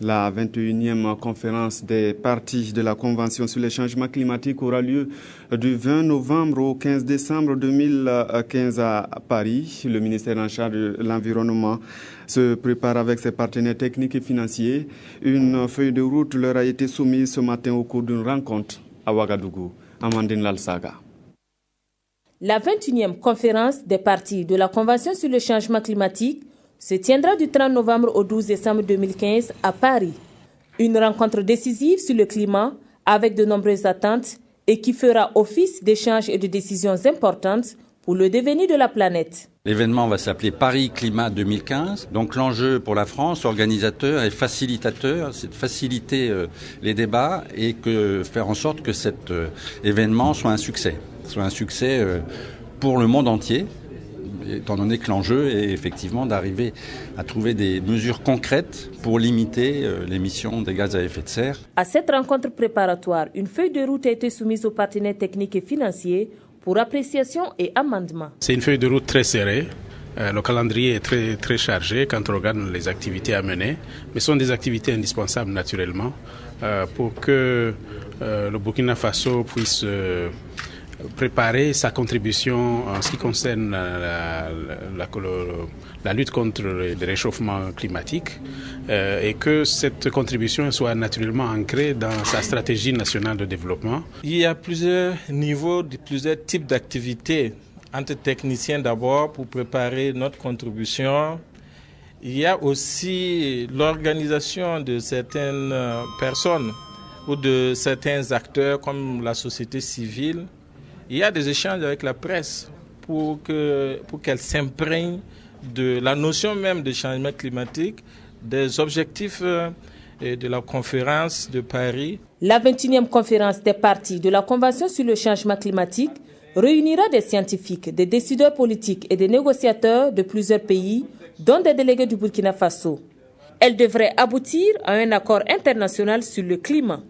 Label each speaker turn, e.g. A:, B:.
A: La 21e conférence des parties de la Convention sur les changements climatiques aura lieu du 20 novembre au 15 décembre 2015 à Paris. Le ministère en charge de l'environnement se prépare avec ses partenaires techniques et financiers. Une feuille de route leur a été soumise ce matin au cours d'une rencontre à Ouagadougou. Amandine Lalsaga.
B: La 21e conférence des parties de la Convention sur le changement climatique se tiendra du 30 novembre au 12 décembre 2015 à Paris. Une rencontre décisive sur le climat avec de nombreuses attentes et qui fera office d'échanges et de décisions importantes pour le devenir de la planète.
C: L'événement va s'appeler Paris Climat 2015. Donc l'enjeu pour la France, organisateur et facilitateur, c'est de faciliter les débats et faire en sorte que cet événement soit un succès pour le monde entier, étant donné que l'enjeu est effectivement d'arriver à trouver des mesures concrètes pour limiter l'émission des gaz à effet de serre.
B: À cette rencontre préparatoire, une feuille de route a été soumise aux partenaires techniques et financiers pour appréciation et amendement.
D: C'est une feuille de route très serrée. Le calendrier est très chargé quand on regarde les activités à mener, mais ce sont des activités indispensables naturellement pour que le Burkina Faso puisse préparer sa contribution en ce qui concerne la lutte contre le réchauffement climatique et que cette contribution soit naturellement ancrée dans sa stratégie nationale de développement.
E: Il y a plusieurs niveaux, plusieurs types d'activités entre techniciens d'abord pour préparer notre contribution. Il y a aussi l'organisation de certaines personnes ou de certains acteurs comme la société civile. Il y a des échanges avec la presse pour qu'elle s'imprègne de la notion même de changement climatique, des objectifs de la conférence de Paris.
B: La 21e conférence des parties de la Convention sur le changement climatique réunira des scientifiques, des décideurs politiques et des négociateurs de plusieurs pays, dont des délégués du Burkina Faso. Elle devrait aboutir à un accord international sur le climat.